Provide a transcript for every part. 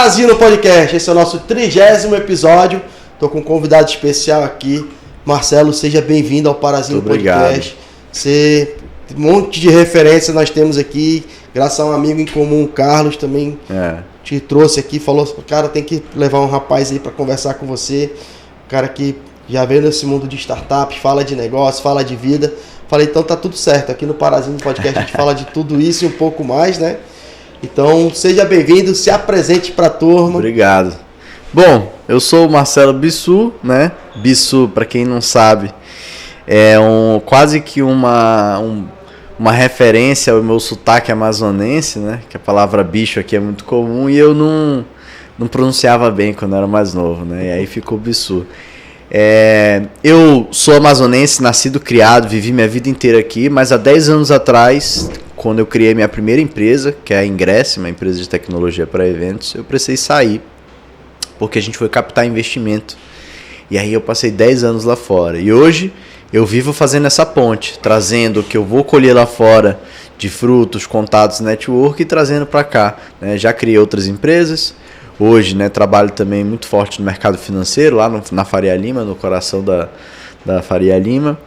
Parasino Podcast, esse é o nosso 30º episódio. Tô com um convidado especial aqui. Marcelo, seja bem-vindo ao Parasino Podcast. Você, um monte de referência nós temos aqui, graças a um amigo em comum, o Carlos, também te trouxe aqui, falou, cara, tem que levar um rapaz aí para conversar com você. Um cara que já veio nesse mundo de startups, fala de negócio, fala de vida. Falei, então tá tudo certo. Aqui no Parasino Podcast a gente fala de tudo isso e um pouco mais, né? Então, seja bem-vindo, se apresente pra turma. Obrigado. Bom, eu sou o Marcelo Bissu, né? Bissu, para quem não sabe, é quase que uma referência ao meu sotaque amazonense, né? Que a palavra bicho aqui é muito comum e eu não pronunciava bem quando era mais novo, né? E aí ficou Bissu. Eu sou amazonense, nascido, criado, vivi minha vida inteira aqui, mas há 10 anos atrás, quando eu criei minha primeira empresa, que é a Ingress, uma empresa de tecnologia para eventos, eu precisei sair, porque a gente foi captar investimento. E aí eu passei 10 anos lá fora. E hoje eu vivo fazendo essa ponte, trazendo o que eu vou colher lá fora de frutos, contatos, network e trazendo para cá, né? Já criei outras empresas. Hoje, né, trabalho também muito forte no mercado financeiro, lá na Faria Lima, no coração da Faria Lima.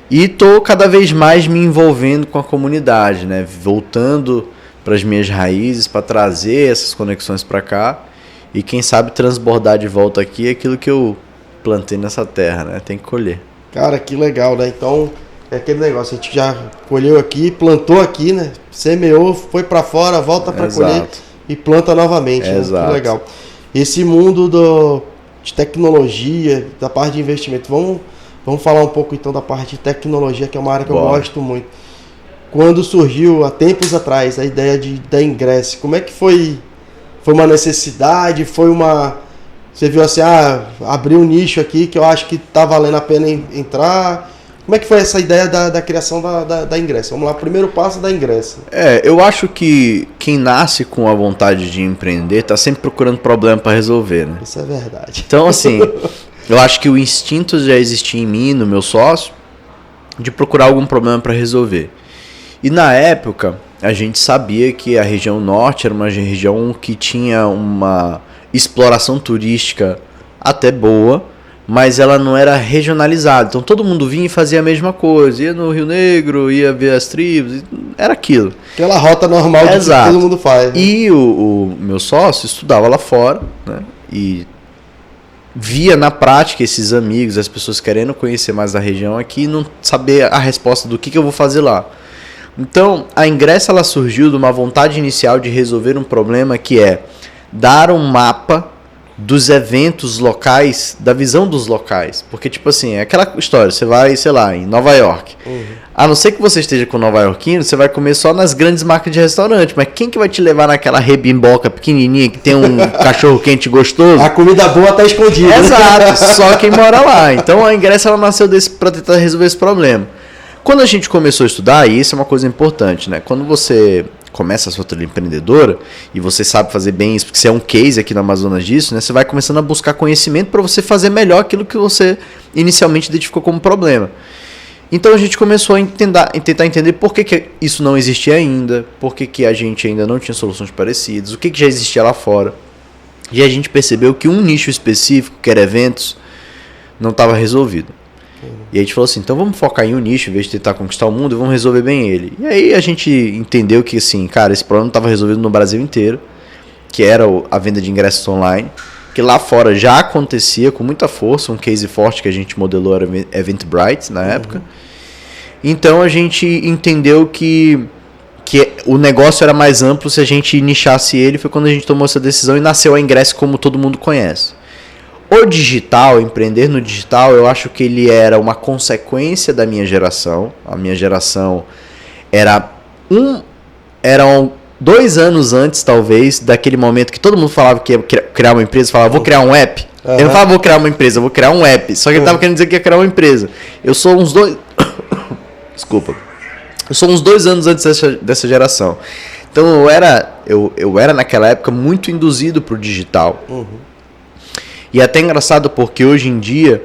E estou cada vez mais me envolvendo com a comunidade, né, voltando para as minhas raízes, para trazer essas conexões para cá. E quem sabe transbordar de volta aqui aquilo que eu plantei nessa terra, né? Tem que colher. Cara, que legal, né? Então, é aquele negócio, a gente já colheu aqui, plantou aqui, né? Semeou, foi para fora, volta para colher. E planta novamente, né? Exato. Que legal. Esse mundo de tecnologia, da parte de investimento, vamos falar um pouco então da parte de tecnologia, que é uma área que eu gosto muito. Quando surgiu, há tempos atrás, a ideia da Ingress, como é que foi? Foi uma necessidade? Foi uma... Você viu assim, abri um nicho aqui que eu acho que tá valendo a pena entrar... Como é que foi essa ideia da criação da Ingress? Vamos lá, primeiro passo da Ingress. Eu acho que quem nasce com a vontade de empreender está sempre procurando problema para resolver, né? Isso é verdade. Então, assim, eu acho que o instinto já existia em mim, no meu sócio, de procurar algum problema para resolver. E na época, a gente sabia que a região norte era uma região que tinha uma exploração turística até boa, mas ela não era regionalizada. Então todo mundo vinha e fazia a mesma coisa. Ia no Rio Negro, ia ver as tribos, era aquilo. Aquela rota normal que todo mundo faz. Né? E o meu sócio estudava lá fora, né? E via na prática esses amigos, as pessoas querendo conhecer mais da região aqui e não saber a resposta do que eu vou fazer lá. Então a Ingress ela surgiu de uma vontade inicial de resolver um problema que é dar um mapa dos eventos locais, da visão dos locais. Porque, tipo assim, é aquela história, você vai, sei lá, em Nova York. A não ser que você esteja com Nova Iorquino, você vai comer só nas grandes marcas de restaurante. Mas quem que vai te levar naquela rebimboca pequenininha que tem um cachorro quente gostoso? A comida boa tá escondida. Exato, só quem mora lá. Então a Ingress ela nasceu para tentar resolver esse problema. Quando a gente começou a estudar, e isso é uma coisa importante, né? Quando você começa a sua trilha empreendedora e você sabe fazer bem isso, porque você é um case aqui no Amazonas disso, né? Você vai começando a buscar conhecimento para você fazer melhor aquilo que você inicialmente identificou como problema. Então a gente começou a tentar entender por que isso não existia ainda, por que a gente ainda não tinha soluções parecidas, o que já existia lá fora. E a gente percebeu que um nicho específico, que era eventos, não estava resolvido. E a gente falou assim, então vamos focar em um nicho, em vez de tentar conquistar o mundo, vamos resolver bem ele. E aí a gente entendeu que, assim, cara, esse problema estava resolvido no Brasil inteiro, que era a venda de ingressos online, que lá fora já acontecia com muita força, um case forte que a gente modelou era Eventbrite na época. Então a gente entendeu que o negócio era mais amplo se a gente nichasse ele, foi quando a gente tomou essa decisão e nasceu a Ingress como todo mundo conhece. O digital, empreender no digital, eu acho que ele era uma consequência da minha geração. A minha geração eram 2 anos antes, talvez, daquele momento que todo mundo falava que ia criar uma empresa, falava, vou criar um app. Ele não falava, vou criar uma empresa, vou criar um app. Só que ele estava querendo dizer que ia criar uma empresa. Eu sou uns 2... Desculpa. Eu sou uns 2 anos antes dessa geração. Então eu era naquela época muito induzido para o digital. E é até engraçado porque hoje em dia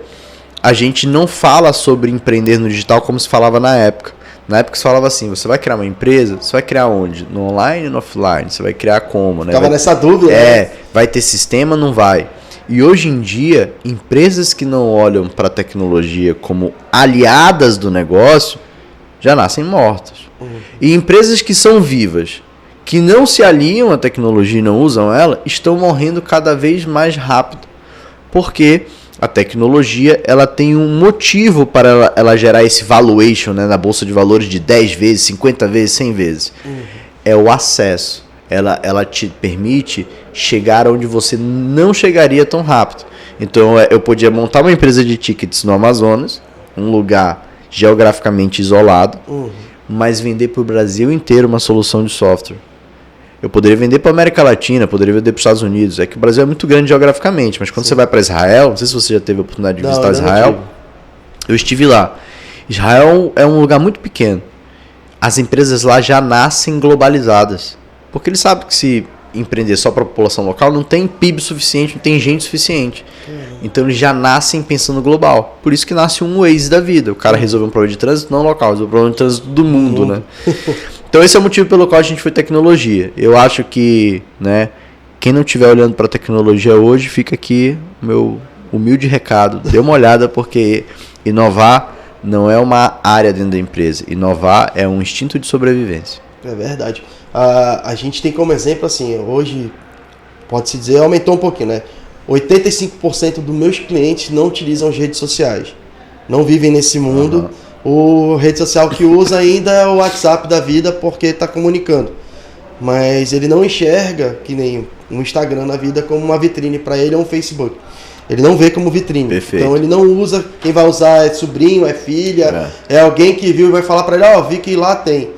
a gente não fala sobre empreender no digital como se falava na época. Na época você falava assim, você vai criar uma empresa, você vai criar onde? No online ou no offline? Você vai criar como, né? Tava nessa dúvida. É, Vai ter sistema? Não vai. E hoje em dia, empresas que não olham para a tecnologia como aliadas do negócio já nascem mortas. E empresas que são vivas, que não se aliam à tecnologia e não usam ela, estão morrendo cada vez mais rápido. Porque a tecnologia ela tem um motivo para ela gerar esse valuation, né, na bolsa de valores de 10 vezes, 50 vezes, 100 vezes. É o acesso. Ela te permite chegar onde você não chegaria tão rápido. Então eu podia montar uma empresa de tickets no Amazonas, um lugar geograficamente isolado, mas vender para o Brasil inteiro uma solução de software. Eu poderia vender para a América Latina, poderia vender para os Estados Unidos. É que o Brasil é muito grande geograficamente, mas quando você vai para Israel, não sei se você já teve a oportunidade de visitar Israel, eu estive lá. Israel é um lugar muito pequeno. As empresas lá já nascem globalizadas. Porque eles sabem que se empreender só para a população local, não tem PIB suficiente, não tem gente suficiente. Então eles já nascem pensando global. Por isso que nasce um Waze da vida. O cara resolve um problema de trânsito não local, resolve um problema de trânsito do mundo, né? Então esse é o motivo pelo qual a gente foi tecnologia. Eu acho que, né, quem não estiver olhando para a tecnologia hoje, fica aqui o meu humilde recado. Dê uma olhada, porque inovar não é uma área dentro da empresa. Inovar é um instinto de sobrevivência. É verdade. A gente tem como exemplo, assim, hoje, pode-se dizer, aumentou um pouquinho, né? 85% dos meus clientes não utilizam as redes sociais. Não vivem nesse mundo. O rede social que usa ainda é o WhatsApp da vida, porque está comunicando. Mas ele não enxerga, que nem um Instagram na vida, como uma vitrine. Para ele é um Facebook. Ele não vê como vitrine. Perfeito. Então ele não usa, quem vai usar é sobrinho, é filha, é alguém que viu e vai falar para ele, vi que lá tem.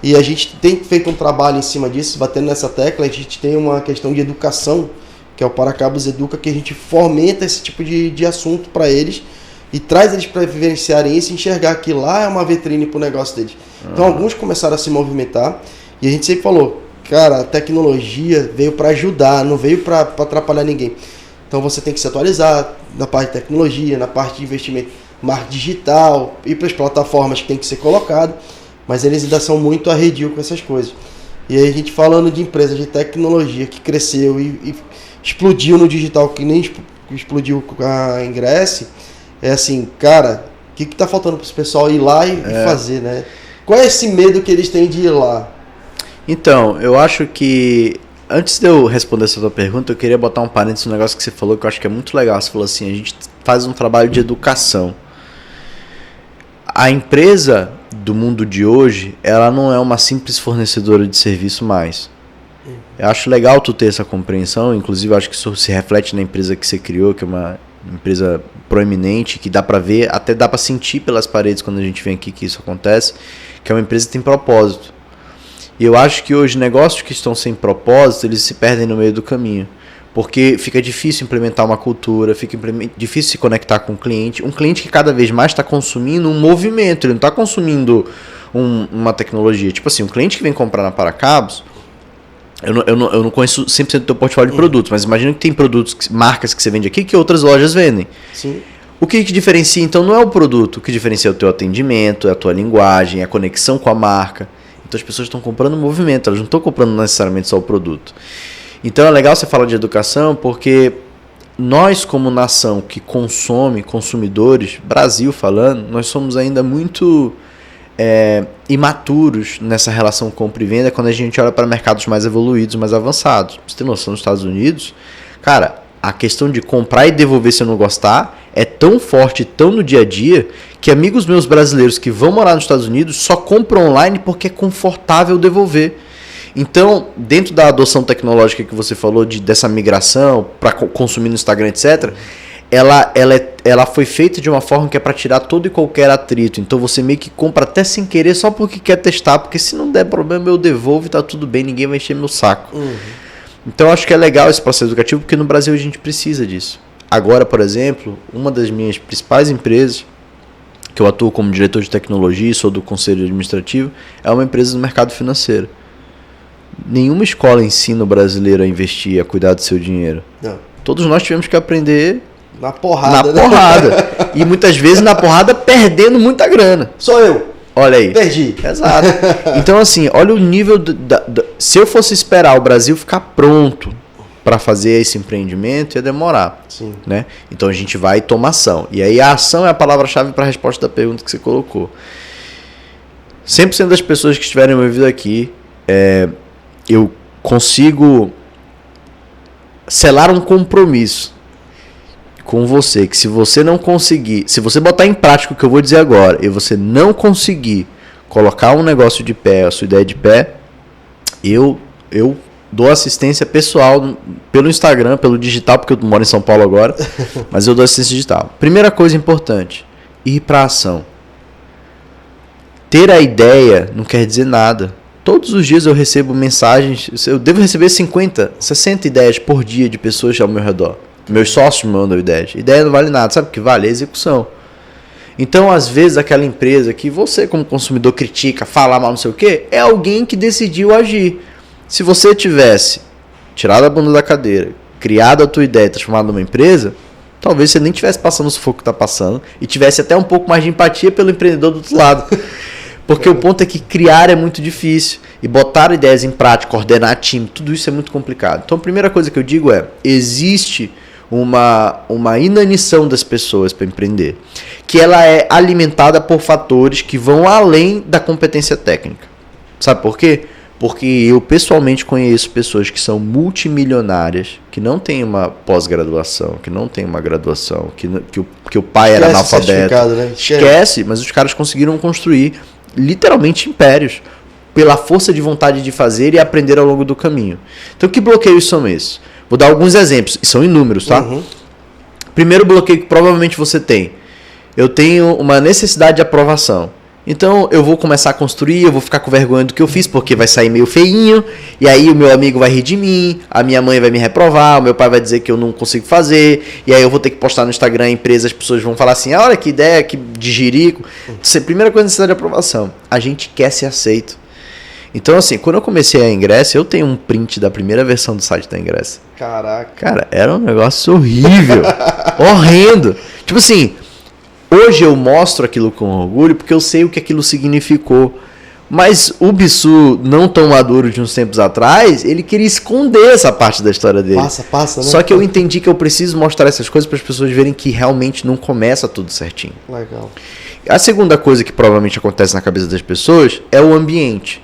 E a gente tem feito um trabalho em cima disso, batendo nessa tecla. A gente tem uma questão de educação, que é o Paracabos Educa, que a gente fomenta esse tipo de assunto para eles e traz eles para vivenciarem isso e enxergar que lá é uma vitrine para o negócio deles. Então alguns começaram a se movimentar e a gente sempre falou, cara, a tecnologia veio para ajudar, não veio para atrapalhar ninguém. Então você tem que se atualizar na parte de tecnologia, na parte de investimento, marketing digital, ir para as plataformas que tem que ser colocado. Mas eles ainda são muito arredio com essas coisas. E aí a gente falando de empresas de tecnologia que cresceu e explodiu no digital, que nem explodiu com a Ingress, é assim, cara, o que tá faltando para esse pessoal ir lá e fazer, né? Qual é esse medo que eles têm de ir lá? Então, eu acho que, antes de eu responder essa tua pergunta, eu queria botar um parênteses no negócio que você falou, que eu acho que é muito legal. Você falou assim, a gente faz um trabalho de educação. A empresa do mundo de hoje, ela não é uma simples fornecedora de serviço mais. Eu acho legal tu ter essa compreensão, inclusive eu acho que isso se reflete na empresa que você criou, que é uma empresa proeminente, que dá pra ver, até dá pra sentir pelas paredes quando a gente vem aqui que isso acontece, que é uma empresa que tem propósito. E eu acho que hoje negócios que estão sem propósito, eles se perdem no meio do caminho. Porque fica difícil implementar uma cultura, fica difícil se conectar com o cliente. Um cliente que cada vez mais está consumindo um movimento, ele não está consumindo uma tecnologia. Tipo assim, um cliente que vem comprar na Paracabos, eu não conheço 100% do teu portfólio de produtos, mas imagina que tem produtos, marcas que você vende aqui que outras lojas vendem. Sim. O que diferencia, então, não é o produto, o que diferencia é o teu atendimento, é a tua linguagem, é a conexão com a marca. Então as pessoas estão comprando movimento, elas não estão comprando necessariamente só o produto. Então é legal você falar de educação, porque nós como nação que consome, consumidores, Brasil falando, nós somos ainda muito imaturos nessa relação compra e venda quando a gente olha para mercados mais evoluídos, mais avançados. Pra você ter noção, nos Estados Unidos, cara, a questão de comprar e devolver se eu não gostar é tão forte, tão no dia a dia, que amigos meus brasileiros que vão morar nos Estados Unidos só compram online porque é confortável devolver. Então, dentro da adoção tecnológica que você falou, dessa migração para consumir no Instagram, etc., ela foi feita de uma forma que é para tirar todo e qualquer atrito. Então, você meio que compra até sem querer, só porque quer testar, porque se não der problema eu devolvo e tá tudo bem, ninguém vai encher meu saco. Então, acho que é legal esse processo educativo, porque no Brasil a gente precisa disso. Agora, por exemplo, uma das minhas principais empresas, que eu atuo como diretor de tecnologia e sou do conselho administrativo, é uma empresa do mercado financeiro. Nenhuma escola ensina o brasileiro a investir, a cuidar do seu dinheiro. Não. Todos nós tivemos que aprender na porrada. E muitas vezes na porrada perdendo muita grana. Sou eu. Olha aí. Perdi. Exato. Então assim, olha o nível... Se eu fosse esperar o Brasil ficar pronto para fazer esse empreendimento ia demorar. Sim. Né? Então a gente vai tomar ação. E aí a ação é a palavra-chave para a resposta da pergunta que você colocou. 100% das pessoas que estiverem me ouvindo aqui, eu consigo selar um compromisso com você, que se você não conseguir, se você botar em prática o que eu vou dizer agora, e você não conseguir colocar um negócio de pé, a sua ideia de pé, eu dou assistência pessoal pelo Instagram, pelo digital, porque eu moro em São Paulo agora, mas eu dou assistência digital. Primeira coisa importante, ir para ação. Ter a ideia não quer dizer nada. Todos os dias eu recebo mensagens, eu devo receber 50, 60 ideias por dia de pessoas ao meu redor. Meus sócios me mandam ideias. Ideia não vale nada, sabe o que vale? É execução. Então, às vezes, aquela empresa que você, como consumidor, critica, fala mal, não sei o quê, é alguém que decidiu agir. Se você tivesse tirado a bunda da cadeira, criado a tua ideia, transformado numa empresa, talvez você nem estivesse passando o sufoco que está passando e tivesse até um pouco mais de empatia pelo empreendedor do outro lado. Porque o ponto é que criar é muito difícil. E botar ideias em prática, coordenar time, tudo isso é muito complicado. Então a primeira coisa que eu digo existe uma inanição das pessoas para empreender. Que ela é alimentada por fatores que vão além da competência técnica. Sabe por quê? Porque eu pessoalmente conheço pessoas que são multimilionárias, que não têm uma pós-graduação, que não têm uma graduação, que o pai era analfabeto. Né? Esquece, mas os caras conseguiram construir literalmente impérios pela força de vontade de fazer e aprender ao longo do caminho. Então, que bloqueios são esses? Vou dar alguns exemplos, e são inúmeros, tá? Uhum. Primeiro bloqueio que provavelmente você tem. Eu tenho uma necessidade de aprovação. Então, eu vou começar a construir, eu vou ficar com vergonha do que eu fiz, porque vai sair meio feinho, e aí o meu amigo vai rir de mim, a minha mãe vai me reprovar, o meu pai vai dizer que eu não consigo fazer, e aí eu vou ter que postar no Instagram, a empresa, as pessoas vão falar assim, olha que ideia, que de jirico. Primeira coisa, necessidade de aprovação. A gente quer ser aceito. Então, assim, quando eu comecei a Ingress, eu tenho um print da primeira versão do site da Ingress. Caraca. Cara, era um negócio horrível, horrendo. Tipo assim, hoje eu mostro aquilo com orgulho porque eu sei o que aquilo significou. Mas o Bissu, não tão maduro de uns tempos atrás, ele queria esconder essa parte da história dele. Passa, né? Só que eu entendi que eu preciso mostrar essas coisas para as pessoas verem que realmente não começa tudo certinho. Legal. A segunda coisa que provavelmente acontece na cabeça das pessoas é o ambiente.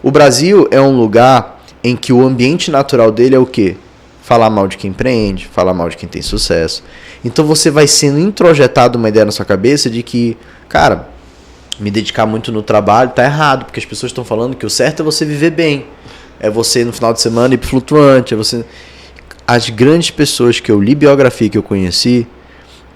O Brasil é um lugar em que o ambiente natural dele é o quê? Falar mal de quem empreende, falar mal de quem tem sucesso. Então você vai sendo introjetado uma ideia na sua cabeça de que, cara, me dedicar muito no trabalho tá errado, porque as pessoas estão falando que o certo é você viver bem. É você no final de semana ir pro flutuante, é você... As grandes pessoas que eu li biografia, que eu conheci,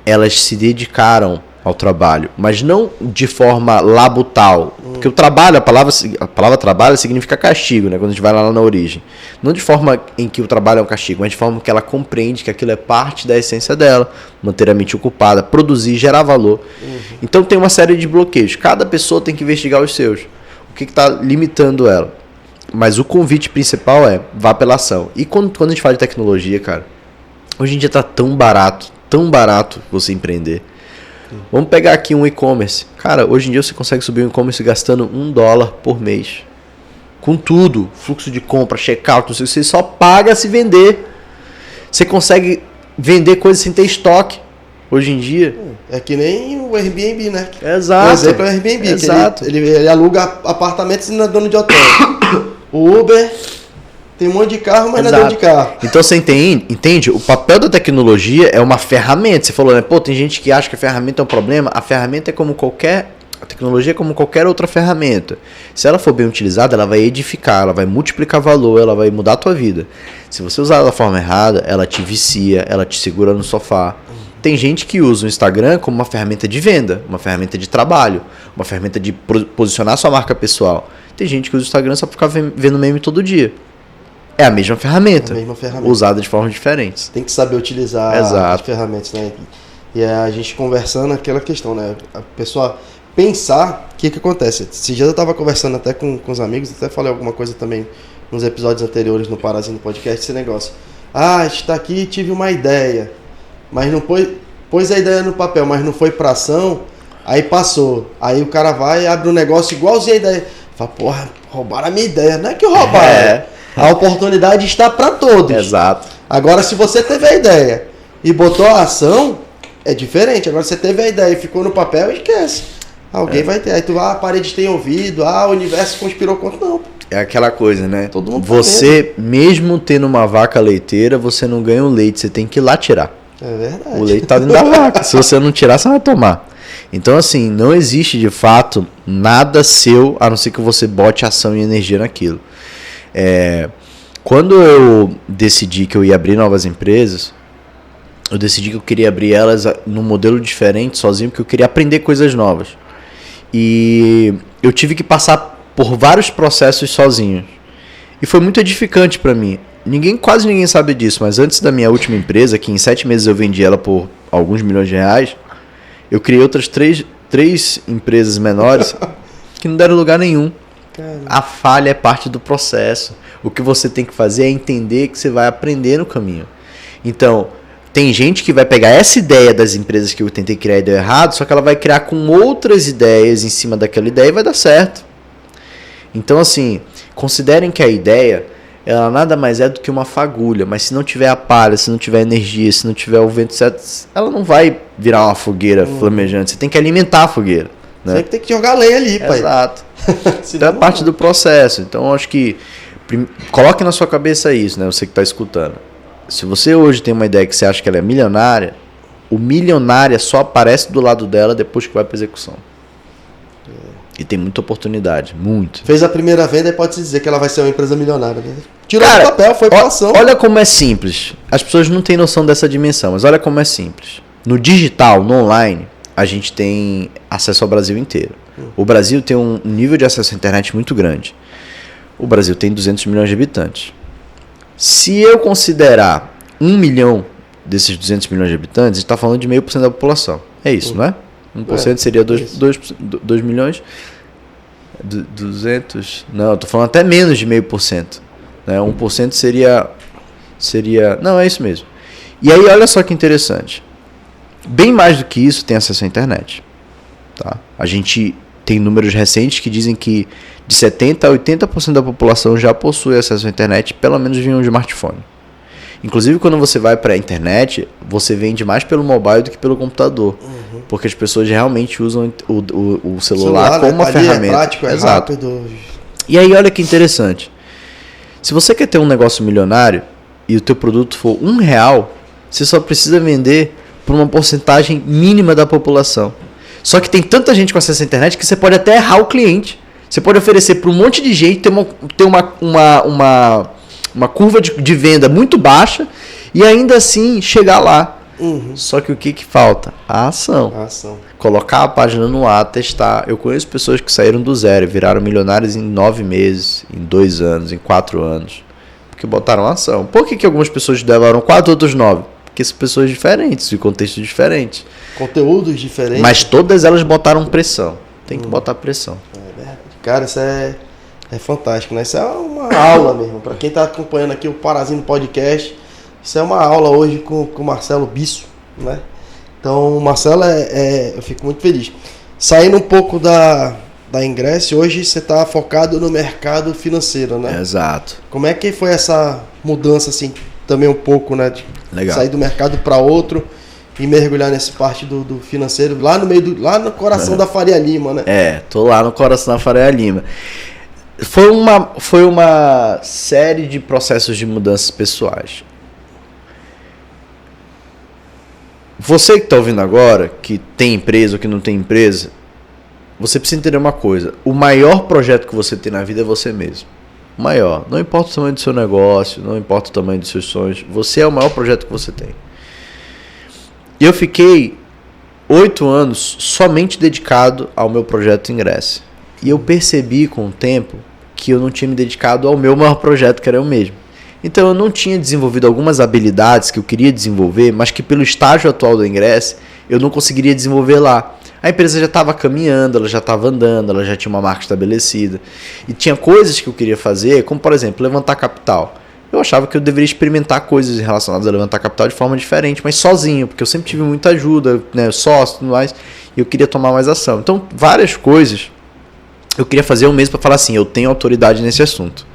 elas se dedicaram ao trabalho, mas não de forma labutal. Porque o trabalho, a palavra trabalho significa castigo, né? Quando a gente vai lá na origem. Não de forma em que o trabalho é um castigo, mas de forma que ela compreende que aquilo é parte da essência dela, manter a mente ocupada, produzir, gerar valor. Então tem uma série de bloqueios. Cada pessoa tem que investigar os seus. O que está limitando ela? Mas o convite principal é vá pela ação. E quando a gente fala de tecnologia, cara, hoje em dia está tão barato você empreender. Vamos pegar aqui um e-commerce. Cara, hoje em dia você consegue subir um e-commerce gastando $1 por mês. Com tudo. Fluxo de compra, checkout, não sei, você só paga se vender. Você consegue vender coisas sem ter estoque. Hoje em dia. É que nem o Airbnb, né? Exato. Por exemplo, é o Airbnb. Exato. Ele aluga apartamentos e não é dono de hotel. O Uber... Tem um monte de carro, mas não é dono de carro. Então você entende? O papel da tecnologia é uma ferramenta. Você falou, né? Pô, tem gente que acha que a ferramenta é um problema. A ferramenta é como qualquer... A tecnologia é como qualquer outra ferramenta. Se ela for bem utilizada, ela vai edificar, ela vai multiplicar valor, ela vai mudar a tua vida. Se você usar ela da forma errada, ela te vicia, ela te segura no sofá. Tem gente que usa o Instagram como uma ferramenta de venda, uma ferramenta de trabalho, uma ferramenta de posicionar sua marca pessoal. Tem gente que usa o Instagram só para ficar vendo meme todo dia. É a mesma ferramenta, usada de formas diferentes. Tem que saber utilizar as ferramentas, né? E a gente conversando aquela questão, né? A pessoa pensar, o que acontece? Esse dia eu estava conversando até com os amigos, até falei alguma coisa também nos episódios anteriores no Parazinho Podcast, esse negócio. A gente está aqui, tive uma ideia, mas não pôs a ideia no papel, mas não foi pra ação, aí passou. Aí o cara vai e abre um negócio igualzinho a ideia. Fala, porra, roubaram a minha ideia. Não é que roubaram. A oportunidade está para todos. Exato. Agora, se você teve a ideia e botou a ação, é diferente. Agora, você teve a ideia e ficou no papel, esquece. Alguém vai ter. Aí tu, a parede tem ouvido, o universo conspirou contra. Não. É aquela coisa, né? Todo mundo você, mesmo tendo uma vaca leiteira, você não ganha o leite, você tem que ir lá tirar. É verdade. O leite tá dentro da vaca. Se você não tirar, você vai tomar. Então, assim, não existe de fato nada seu, a não ser que você bote ação e energia naquilo. Quando eu decidi que eu ia abrir novas empresas, eu decidi que eu queria abrir elas num modelo diferente, sozinho, porque eu queria aprender coisas novas. E eu tive que passar por vários processos sozinho. E foi muito edificante para mim. Quase ninguém sabe disso, mas antes da minha última empresa, que em 7 meses eu vendi ela por alguns milhões de reais, eu criei outras três empresas menores que não deram lugar nenhum. Caramba. A falha é parte do processo. O que você tem que fazer é entender que você vai aprender no caminho. Então, tem gente que vai pegar essa ideia das empresas que eu tentei criar e deu errado, só que ela vai criar com outras ideias em cima daquela ideia e vai dar certo. Então, assim, considerem que a ideia, ela nada mais é do que uma fagulha, mas se não tiver a palha, se não tiver energia, se não tiver o vento certo, ela não vai virar uma fogueira flamejante. Você tem que alimentar a fogueira. Né? Você tem que jogar lenha ali, pai. Exato. Então é parte do processo. Então, eu acho que coloque na sua cabeça isso, né? Você que está escutando. Se você hoje tem uma ideia que você acha que ela é milionária, o milionária só aparece do lado dela depois que vai para execução. E tem muita oportunidade, muito. Fez a primeira venda e pode-se dizer que ela vai ser uma empresa milionária. Né? Tirou o papel, foi para ação. Olha como é simples. As pessoas não têm noção dessa dimensão, mas olha como é simples. No digital, no online, a gente tem acesso ao Brasil inteiro. O Brasil tem um nível de acesso à internet muito grande. O Brasil tem 200 milhões de habitantes. Se eu considerar 1 milhão desses 200 milhões de habitantes, a gente está falando de 0,5% da população. É isso, não é? 1% seria 2 milhões. 200... Não, eu estou falando até menos de 0,5%. Né? 1% seria... Não, é isso mesmo. E aí, olha só que interessante. Bem mais do que isso tem acesso à internet. Tá? A gente tem números recentes que dizem que de 70% a 80% da população já possui acesso à internet, pelo menos via um smartphone. Inclusive, quando você vai para a internet, você vende mais pelo mobile do que pelo computador. Porque as pessoas realmente usam o celular como uma ferramenta. É prático, é rápido. E aí, olha que interessante. Se você quer ter um negócio milionário e o teu produto for R$1, você só precisa vender por uma porcentagem mínima da população. Só que tem tanta gente com acesso à internet que você pode até errar o cliente. Você pode oferecer para um monte de gente, ter uma curva de venda muito baixa e ainda assim chegar lá. Só que o que falta? A ação. Colocar a página no ar, testar. Eu conheço pessoas que saíram do zero e viraram milionários em 9 meses, em 2 anos, em 4 anos. Porque botaram ação. Por que algumas pessoas levaram 4, outros 9? Porque são pessoas diferentes, de contextos diferentes. Conteúdos diferentes. Mas todas elas botaram pressão. Tem que botar pressão. É verdade. Cara, isso é fantástico, né? Isso é uma aula mesmo. Para quem está acompanhando aqui o Parazinho Podcast, isso é uma aula hoje com o Marcelo Bisso, né? Então, Marcelo, eu fico muito feliz. Saindo um pouco da Ingress, hoje você está focado no mercado financeiro, né? Exato. Como é que foi essa mudança, assim, também um pouco, né? De Legal. Sair do mercado para outro e mergulhar nessa parte do financeiro, lá no coração da Faria Lima, né? Tô lá no coração da Faria Lima. Foi uma série de processos de mudanças pessoais. Você que está ouvindo agora, que tem empresa ou que não tem empresa, você precisa entender uma coisa. O maior projeto que você tem na vida é você mesmo. O maior. Não importa o tamanho do seu negócio, não importa o tamanho dos seus sonhos. Você é o maior projeto que você tem. E eu fiquei 8 anos somente dedicado ao meu projeto Ingress. E eu percebi com o tempo que eu não tinha me dedicado ao meu maior projeto, que era eu mesmo. Então eu não tinha desenvolvido algumas habilidades que eu queria desenvolver, mas que pelo estágio atual do Ingress eu não conseguiria desenvolver lá. A empresa já estava caminhando, ela já estava andando, ela já tinha uma marca estabelecida. E tinha coisas que eu queria fazer, como por exemplo, levantar capital. Eu achava que eu deveria experimentar coisas relacionadas a levantar capital de forma diferente, mas sozinho, porque eu sempre tive muita ajuda, né, sócio e tudo mais, e eu queria tomar mais ação. Então, várias coisas eu queria fazer um mês para falar assim, eu tenho autoridade nesse assunto.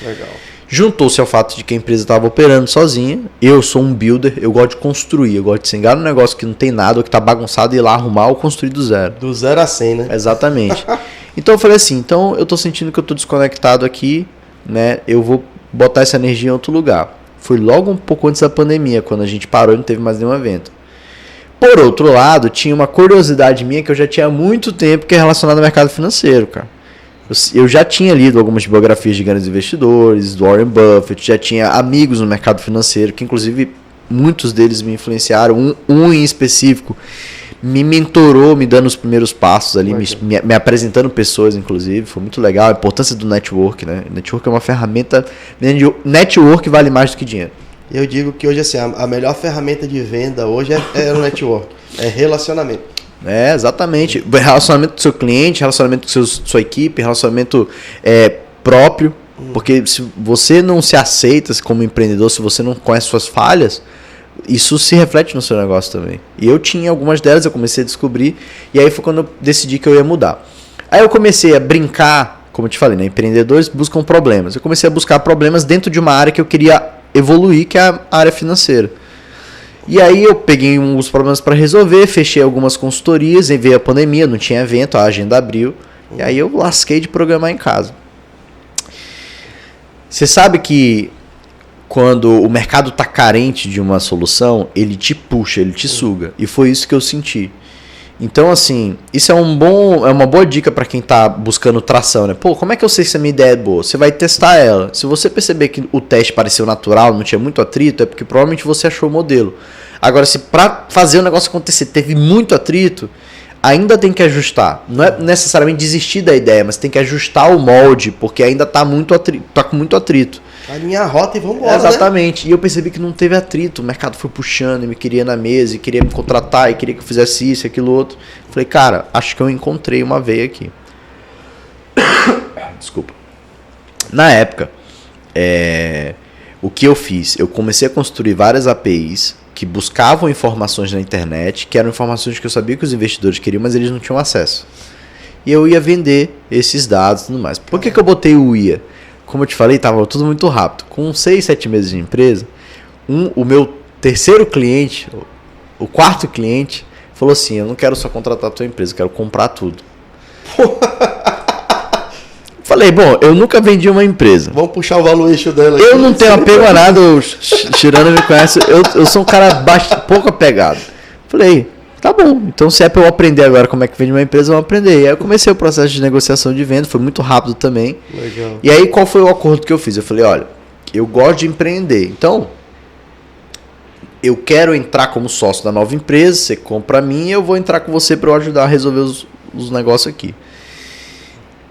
Legal. Juntou-se ao fato de que a empresa estava operando sozinha. Eu sou um builder, eu gosto de construir, eu gosto de sentar num negócio que não tem nada, ou que está bagunçado, e ir lá arrumar ou construir do zero. Do 0 a 100, né? Exatamente. Então eu falei assim, então eu estou sentindo que eu estou desconectado aqui, né? Eu vou botar essa energia em outro lugar. Foi logo um pouco antes da pandemia, quando a gente parou e não teve mais nenhum evento. Por outro lado, tinha uma curiosidade minha que eu já tinha há muito tempo, que é relacionada ao mercado financeiro, cara. Eu já tinha lido algumas biografias de grandes investidores, do Warren Buffett, já tinha amigos no mercado financeiro, que inclusive muitos deles me influenciaram. Um em específico me mentorou, me dando os primeiros passos ali, me apresentando pessoas, inclusive. Foi muito legal. A importância do network, né? Network é uma ferramenta... Network vale mais do que dinheiro. Eu digo que hoje, assim, a melhor ferramenta de venda hoje é o network, é relacionamento. É, exatamente. Relacionamento com o seu cliente, relacionamento com sua equipe, relacionamento próprio. Porque se você não se aceita como empreendedor, se você não conhece suas falhas, isso se reflete no seu negócio também. E eu tinha algumas delas, eu comecei a descobrir, e aí foi quando eu decidi que eu ia mudar. Aí eu comecei a brincar, como eu te falei, né? Empreendedores buscam problemas. Eu comecei a buscar problemas dentro de uma área que eu queria evoluir, que é a área financeira. E aí eu peguei uns problemas para resolver, fechei algumas consultorias, e veio a pandemia, não tinha evento, a agenda abriu, e aí eu lasquei de programar em casa. Você sabe que quando o mercado está carente de uma solução, ele te puxa, ele te suga, e foi isso que eu senti. Então, assim, isso é uma boa dica para quem está buscando tração, né? Pô, como é que eu sei se a minha ideia é boa? Você vai testar ela. Se você perceber que o teste pareceu natural, não tinha muito atrito, é porque provavelmente você achou o modelo. Agora, se para fazer o negócio acontecer teve muito atrito, ainda tem que ajustar. Não é necessariamente desistir da ideia, mas tem que ajustar o molde, porque ainda está com muito atrito. Alinhar a rota e vamos embora, exatamente. Né? E eu percebi que não teve atrito. O mercado foi puxando e me queria na mesa, e queria me contratar, e queria que eu fizesse isso, aquilo, outro. Falei, cara, acho que eu encontrei uma veia aqui. Desculpa. Na época, o que eu fiz? Eu comecei a construir várias APIs que buscavam informações na internet, que eram informações que eu sabia que os investidores queriam, mas eles não tinham acesso. E eu ia vender esses dados e tudo mais. Por que eu botei o IA? Como eu te falei, estava tudo muito rápido. Com 6, 7 meses de empresa, o meu terceiro cliente, o quarto cliente, falou assim, eu não quero só contratar a tua empresa, eu quero comprar tudo. Falei, bom, eu nunca vendi uma empresa. Vamos puxar o valuation dela aqui. Eu não tenho apego a nada, o Chirano me conhece, eu sou um cara pouco apegado. Falei, tá bom, então se é para eu aprender agora como é que vende uma empresa, eu vou aprender. E aí eu comecei o processo de negociação de venda, foi muito rápido também. Legal. E aí qual foi o acordo que eu fiz? Eu falei, olha, eu gosto de empreender, então eu quero entrar como sócio da nova empresa, você compra a minha, eu vou entrar com você para eu ajudar a resolver os negócios aqui.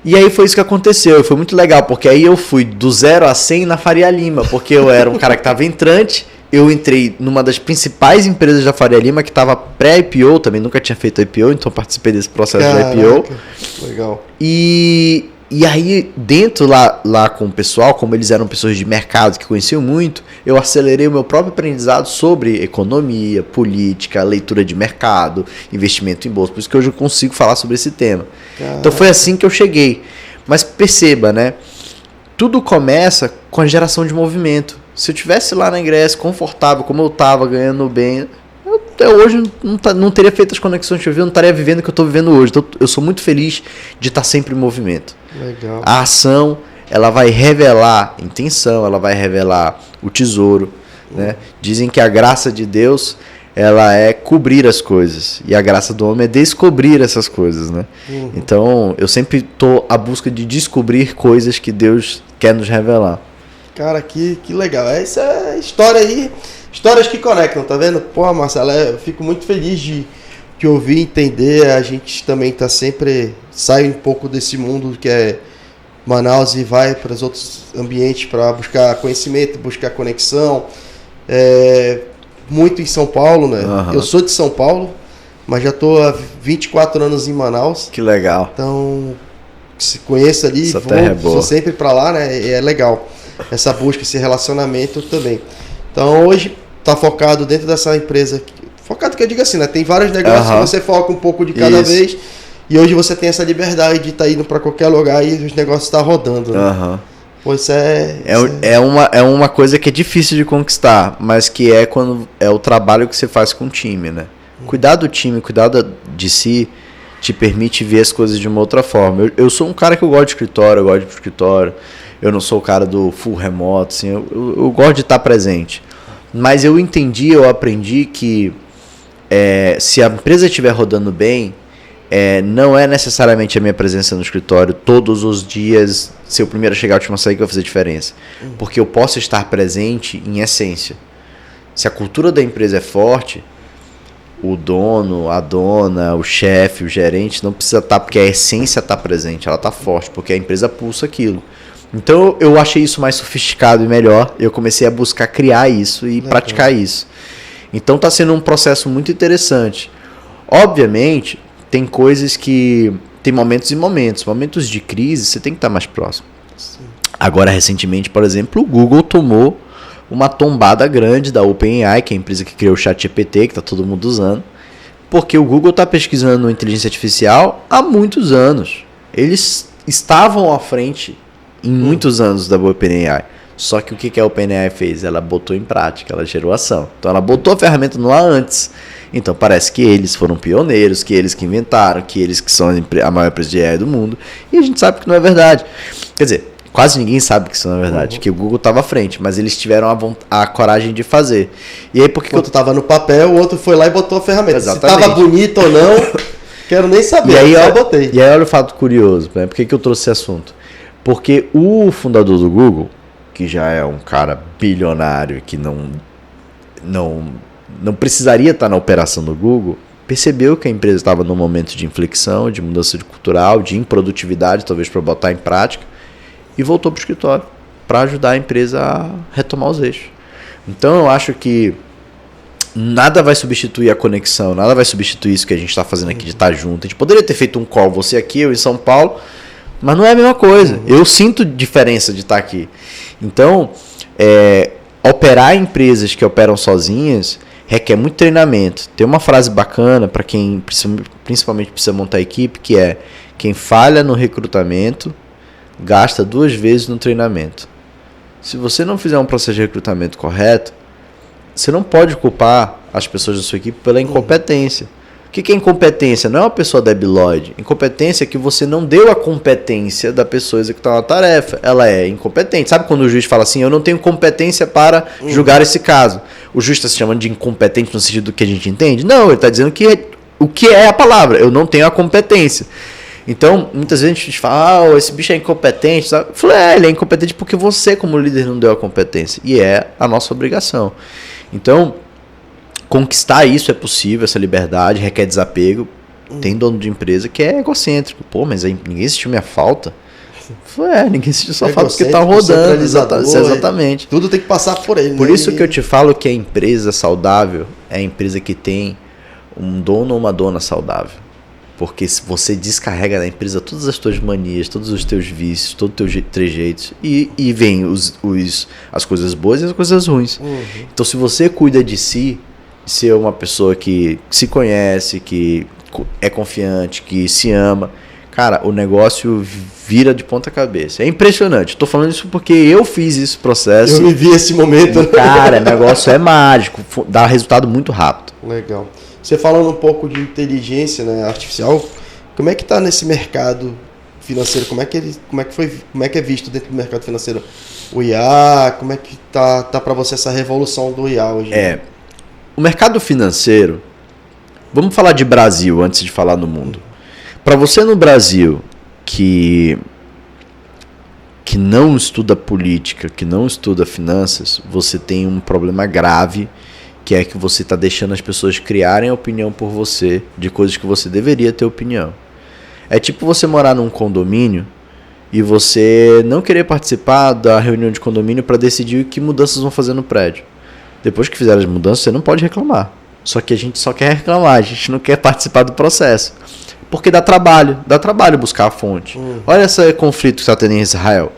E aí foi isso que aconteceu, e foi muito legal, porque aí eu fui do 0 a 100 na Faria Lima, porque eu era um cara que estava entrante. Eu entrei numa das principais empresas da Faria Lima, que estava pré-IPO, também nunca tinha feito IPO, então participei desse processo de IPO. Legal. E aí, dentro lá com o pessoal, como eles eram pessoas de mercado que conheciam muito, eu acelerei o meu próprio aprendizado sobre economia, política, leitura de mercado, investimento em bolsa. Por isso que hoje eu consigo falar sobre esse tema. Caraca. Então foi assim que eu cheguei. Mas perceba, né? Tudo começa com a geração de movimento. Se eu estivesse lá na Ingrécia, confortável, como eu estava, ganhando bem, eu até hoje não teria feito as conexões que eu vi, eu não estaria vivendo o que eu estou vivendo hoje. Então, eu sou muito feliz de estar sempre em movimento. Legal. A ação, ela vai revelar a intenção, ela vai revelar o tesouro. Né? Dizem que a graça de Deus, ela é cobrir as coisas, e a graça do homem é descobrir essas coisas. Né? Então, eu sempre estou à busca de descobrir coisas que Deus quer nos revelar. Cara, que legal. Essa é história aí, histórias que conectam, tá vendo? Pô, Marcelo, eu fico muito feliz de ouvir, entender. A gente também tá sempre, sai um pouco desse mundo que é Manaus e vai para os outros ambientes para buscar conhecimento, buscar conexão. Muito em São Paulo, né? Uhum. Eu sou de São Paulo, mas já tô há 24 anos em Manaus. Que legal. Então, se conheço ali, sou sempre para lá, né? É legal. Essa busca, esse relacionamento também. Então hoje está focado dentro dessa empresa, focado que eu digo assim, né? Tem vários negócios que você foca um pouco de cada vez, e hoje você tem essa liberdade de estar indo para qualquer lugar e os negócios estão rodando. Né? Pois é uma coisa que é difícil de conquistar, mas que é quando é o trabalho que você faz com o time, né? Cuidar do time, cuidar de si, te permite ver as coisas de uma outra forma. Eu sou um cara que eu gosto de escritório, eu gosto de ir pro escritório. Eu não sou o cara do full remoto, assim, eu gosto de estar presente. Mas eu aprendi que se a empresa estiver rodando bem, não é necessariamente a minha presença no escritório todos os dias, ser o primeiro a chegar, o último a sair, que vai fazer diferença. Porque eu posso estar presente em essência. Se a cultura da empresa é forte, o dono, a dona, o chefe, o gerente não precisa estar, porque a essência está presente, ela está forte, porque a empresa pulsa aquilo. Então eu achei isso mais sofisticado e melhor, eu comecei a buscar criar isso e praticar isso. Então está sendo um processo muito interessante. Obviamente, tem coisas que... Tem momentos e momentos. Momentos de crise, você tem que estar mais próximo. Sim. Agora, recentemente, por exemplo, o Google tomou uma tombada grande da OpenAI, que é a empresa que criou o ChatGPT, que está todo mundo usando, porque o Google está pesquisando inteligência artificial há muitos anos. Eles estavam à frente em muitos anos da OpenAI. Só que o que a OpenAI fez? Ela botou em prática, ela gerou ação. Então ela botou a ferramenta no ar antes. Então parece que eles foram pioneiros, que eles que inventaram, que eles que são a maior empresa de AI do mundo. E a gente sabe que não é verdade. Quer dizer, quase ninguém sabe que isso não é verdade, que o Google estava à frente, mas eles tiveram a coragem de fazer. E aí porque outro estava no papel, o outro foi lá e botou a ferramenta. Exatamente. Se estava bonito ou não, quero nem saber. E aí, só botei. E aí olha o fato curioso, né? Por que eu trouxe esse assunto? Porque o fundador do Google, que já é um cara bilionário que não precisaria estar na operação do Google, percebeu que a empresa estava num momento de inflexão, de mudança cultural, de improdutividade, talvez para botar em prática, e voltou para o escritório para ajudar a empresa a retomar os eixos. Então eu acho que nada vai substituir a conexão, nada vai substituir isso que a gente está fazendo aqui de estar junto. A gente poderia ter feito um call, você aqui, eu em São Paulo, mas não é a mesma coisa. Eu sinto diferença de estar aqui. Então, operar empresas que operam sozinhas requer muito treinamento. Tem uma frase bacana para quem principalmente precisa montar equipe, que é: quem falha no recrutamento gasta 2 vezes no treinamento. Se você não fizer um processo de recrutamento correto, você não pode culpar as pessoas da sua equipe pela incompetência. O que é incompetência? Não é uma pessoa debilóide. Incompetência é que você não deu a competência da pessoa executar uma tarefa. Ela é incompetente. Sabe quando o juiz fala assim: eu não tenho competência para julgar esse caso? O juiz está se chamando de incompetente no sentido do que a gente entende? Não, ele está dizendo que o que é a palavra. Eu não tenho a competência. Então, muitas vezes a gente fala: esse bicho é incompetente. Sabe? Eu falo: ele é incompetente porque você, como líder, não deu a competência. E é a nossa obrigação. Então, conquistar isso é possível, essa liberdade, requer desapego. Tem dono de empresa que é egocêntrico. Pô, mas aí ninguém sentiu minha falta. Ninguém sentiu sua falta porque tá rodando. Exatamente. Tudo tem que passar por ele. Por isso que eu te falo que a empresa saudável é a empresa que tem um dono ou uma dona saudável. Porque você descarrega na empresa todas as tuas manias, todos os teus vícios, todos os teus trejeitos. E vem as coisas boas e as coisas ruins. Então, se você cuida de si, ser uma pessoa que se conhece, que é confiante, que se ama, cara, o negócio vira de ponta cabeça. É impressionante. Estou falando isso porque eu fiz esse processo. Eu vivi esse momento. Cara, o negócio é mágico. Dá resultado muito rápido. Legal. Você falando um pouco de inteligência, né, artificial, como é que está nesse mercado financeiro? Como é que é visto dentro do mercado financeiro o IA? Como é que tá para você essa revolução do IA hoje? O mercado financeiro, vamos falar de Brasil antes de falar no mundo. Para você no Brasil que não estuda política, que não estuda finanças, você tem um problema grave, que é que você está deixando as pessoas criarem opinião por você de coisas que você deveria ter opinião. É tipo você morar num condomínio e você não querer participar da reunião de condomínio para decidir que mudanças vão fazer no prédio. Depois que fizer as mudanças, você não pode reclamar. Só que a gente só quer reclamar, a gente não quer participar do processo. Porque dá trabalho buscar a fonte. Olha esse conflito que está tendo em Israel.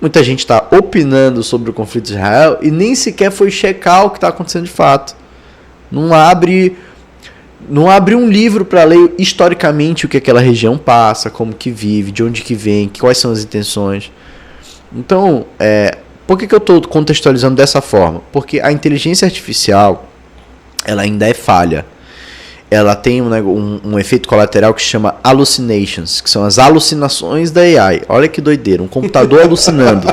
Muita gente está opinando sobre o conflito de Israel e nem sequer foi checar o que está acontecendo de fato. Não abre um livro para ler historicamente o que aquela região passa, como que vive, de onde que vem, quais são as intenções. Então, por que eu estou contextualizando dessa forma? Porque a inteligência artificial, ela ainda é falha. Ela tem um efeito colateral que se chama hallucinations, que são as alucinações da AI. Olha que doideira, um computador alucinando.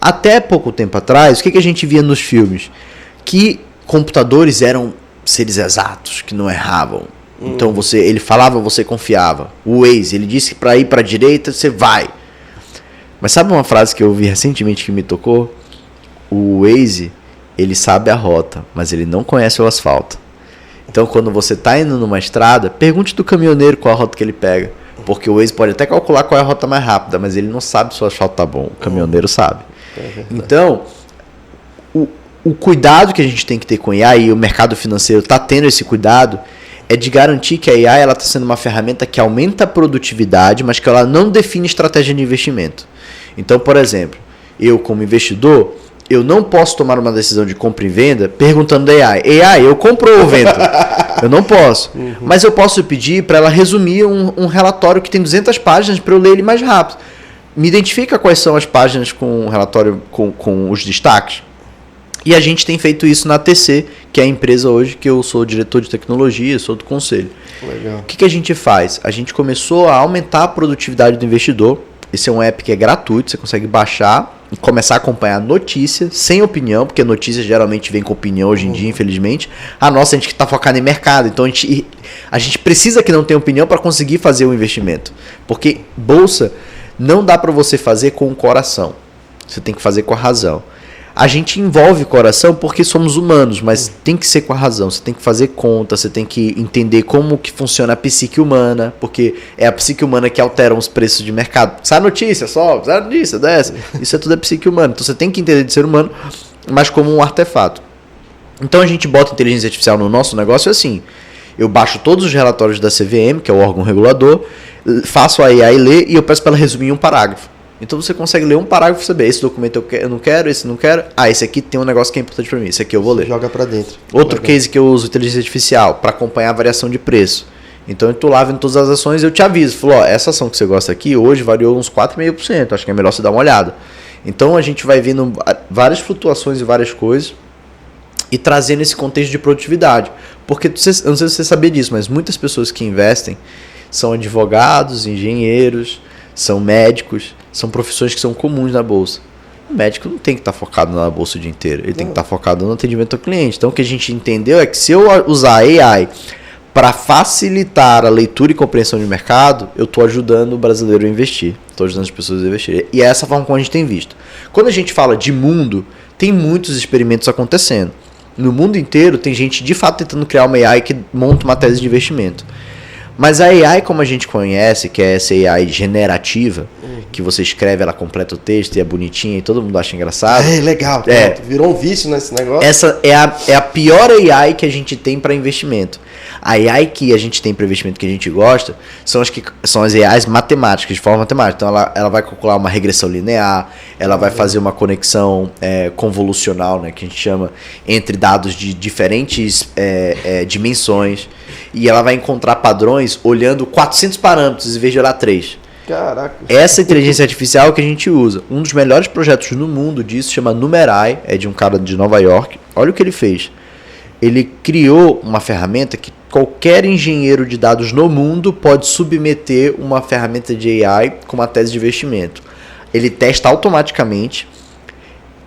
Até pouco tempo atrás, o que a gente via nos filmes? Que computadores eram seres exatos, que não erravam. Então ele falava, você confiava. O Waze, ele disse que para ir para a direita, você vai. Mas sabe uma frase que eu ouvi recentemente que me tocou? O Waze, ele sabe a rota, mas ele não conhece o asfalto. Então, quando você está indo numa estrada, pergunte do caminhoneiro qual a rota que ele pega. Porque o Waze pode até calcular qual é a rota mais rápida, mas ele não sabe se o asfalto está bom. O caminhoneiro sabe. Então, o cuidado que a gente tem que ter com a AI, e o mercado financeiro está tendo esse cuidado, é de garantir que a AI está sendo uma ferramenta que aumenta a produtividade, mas que ela não define estratégia de investimento. Então, por exemplo, eu como investidor, eu não posso tomar uma decisão de compra e venda perguntando a AI. AI, eu compro ou vendo? Eu não posso. Mas eu posso pedir para ela resumir um relatório que tem 200 páginas para eu ler ele mais rápido. Me identifica quais são as páginas com o relatório com os destaques. E a gente tem feito isso na TC, que é a empresa hoje que eu sou diretor de tecnologia, sou do conselho. Legal. O que a gente faz? A gente começou a aumentar a produtividade do investidor. Esse é um app que é gratuito, você consegue baixar e começar a acompanhar notícias, sem opinião, porque notícias geralmente vem com opinião hoje em dia, infelizmente. A nossa, a gente está focado em mercado, então a gente precisa que não tenha opinião para conseguir fazer o investimento. Porque bolsa não dá para você fazer com o coração, você tem que fazer com a razão. A gente envolve coração porque somos humanos, mas tem que ser com a razão. Você tem que fazer conta, você tem que entender como que funciona a psique humana, porque é a psique humana que altera os preços de mercado. Sai notícia, sobe, sai notícia, desce. Isso é tudo a psique humana. Então você tem que entender de ser humano, mas como um artefato. Então a gente bota inteligência artificial no nosso negócio assim. Eu baixo todos os relatórios da CVM, que é o órgão regulador, faço a AI ler e eu peço para ela resumir em um parágrafo. Então você consegue ler um parágrafo e saber, esse documento eu não quero, esse não quero. Esse aqui tem um negócio que é importante para mim, esse aqui eu vou ler. Joga para dentro. Outro case que eu uso, inteligência artificial, para acompanhar a variação de preço. Então eu estou lá vendo todas as ações e eu te aviso. Falo, essa ação que você gosta aqui, hoje variou uns 4,5%, acho que é melhor você dar uma olhada. Então a gente vai vendo várias flutuações e várias coisas e trazendo esse contexto de produtividade. Porque, eu não sei se você sabia disso, mas muitas pessoas que investem são advogados, engenheiros, são médicos, são profissões que são comuns na bolsa. O médico não tem que estar focado na bolsa o dia inteiro, ele tem que estar focado no atendimento ao cliente. Então o que a gente entendeu é que se eu usar AI para facilitar a leitura e compreensão de mercado, eu estou ajudando o brasileiro a investir, estou ajudando as pessoas a investir. E é essa forma como a gente tem visto. Quando a gente fala de mundo, tem muitos experimentos acontecendo. No mundo inteiro tem gente de fato tentando criar uma AI que monta uma tese de investimento. Mas a AI, como a gente conhece, que é essa AI generativa, que você escreve, ela completa o texto e é bonitinha e todo mundo acha engraçado. É, legal. Virou um vício nesse negócio. Essa é a pior AI que a gente tem para investimento. A AI que a gente tem para investimento que a gente gosta são as AIs matemáticas, de forma matemática. Então ela vai calcular uma regressão linear, ela vai fazer uma conexão convolucional, né, que a gente chama, entre dados de diferentes dimensões. E ela vai encontrar padrões olhando 400 parâmetros em vez de olhar 3. Caraca. Essa inteligência artificial que a gente usa. Um dos melhores projetos no mundo disso chama Numerai, é de um cara de Nova York. Olha o que ele fez. Ele criou uma ferramenta que qualquer engenheiro de dados no mundo pode submeter uma ferramenta de AI com uma tese de investimento. Ele testa automaticamente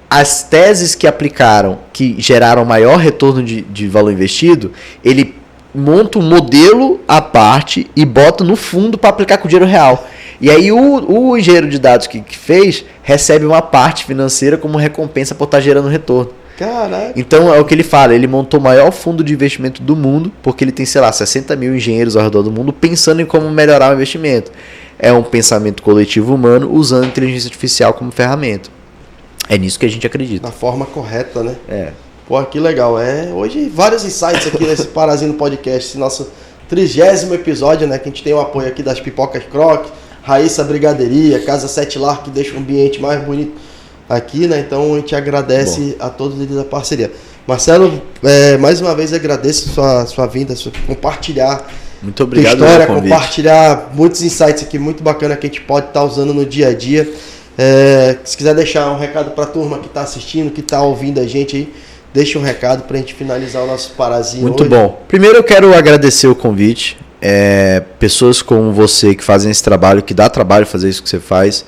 as teses que aplicaram, que geraram maior retorno de valor investido. Ele monta um modelo à parte e bota no fundo para aplicar com o dinheiro real. E aí o engenheiro de dados que fez recebe uma parte financeira como recompensa por estar gerando retorno. Caraca. Então é o que ele fala, ele montou o maior fundo de investimento do mundo, porque ele tem, 60 mil engenheiros ao redor do mundo pensando em como melhorar o investimento. É um pensamento coletivo humano usando a inteligência artificial como ferramenta. É nisso que a gente acredita. Da forma correta, né? Pô, que legal. Hoje vários insights aqui nesse Parazino Podcast, esse nosso 30º episódio, né? Que a gente tem o apoio aqui das Pipocas Croc, Raíssa Brigadeiria, Casa Sete Lar, que deixa o ambiente mais bonito aqui, né? Então a gente agradece a todos eles a parceria. Marcelo, mais uma vez agradeço sua vinda, compartilhar. Muito obrigado pela história, compartilhar muitos insights aqui, muito bacana que a gente pode estar usando no dia a dia. Se quiser deixar um recado para a turma que está assistindo, que está ouvindo a gente aí, deixa um recado para a gente finalizar o nosso Parazinho. Muito bom. Primeiro eu quero agradecer o convite. Pessoas como você que fazem esse trabalho, que dá trabalho fazer isso que você faz,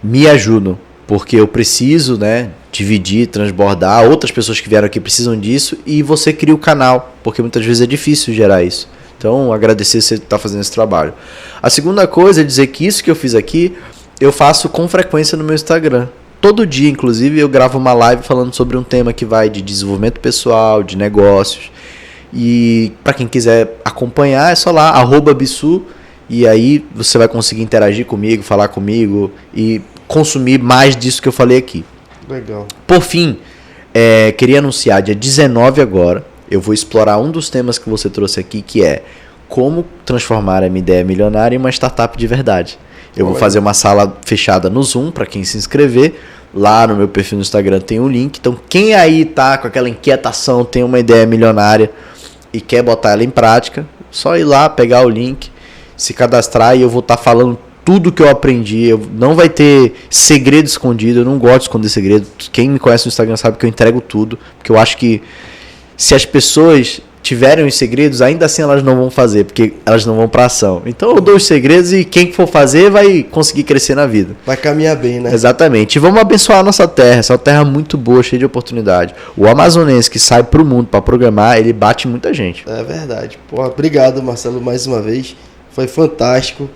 me ajudam. Porque eu preciso, né, dividir, transbordar. Outras pessoas que vieram aqui precisam disso. E você cria o canal, porque muitas vezes é difícil gerar isso. Então, agradecer você estar fazendo esse trabalho. A segunda coisa é dizer que isso que eu fiz aqui, eu faço com frequência no meu Instagram. Todo dia, inclusive, eu gravo uma live falando sobre um tema que vai de desenvolvimento pessoal, de negócios. E para quem quiser acompanhar, é só lá, @Bissu. E aí você vai conseguir interagir comigo, falar comigo e consumir mais disso que eu falei aqui. Legal. Por fim, queria anunciar, dia 19 agora, eu vou explorar um dos temas que você trouxe aqui, que é como transformar a minha ideia milionária em uma startup de verdade. Eu vou fazer uma sala fechada no Zoom para quem se inscrever. Lá no meu perfil no Instagram tem um link. Então quem aí tá com aquela inquietação, tem uma ideia milionária e quer botar ela em prática, só ir lá, pegar o link, se cadastrar e eu vou estar falando tudo que eu aprendi. Não vai ter segredo escondido, eu não gosto de esconder segredo. Quem me conhece no Instagram sabe que eu entrego tudo, porque eu acho que se as pessoas tiverem os segredos, ainda assim elas não vão fazer, porque elas não vão para ação. Então eu dou os segredos e quem for fazer vai conseguir crescer na vida. Vai caminhar bem, né? Exatamente. E vamos abençoar a nossa terra. Essa terra é muito boa, cheia de oportunidade. O amazonense que sai pro mundo para programar, ele bate muita gente. É verdade. Pô, obrigado, Marcelo, mais uma vez. Foi fantástico.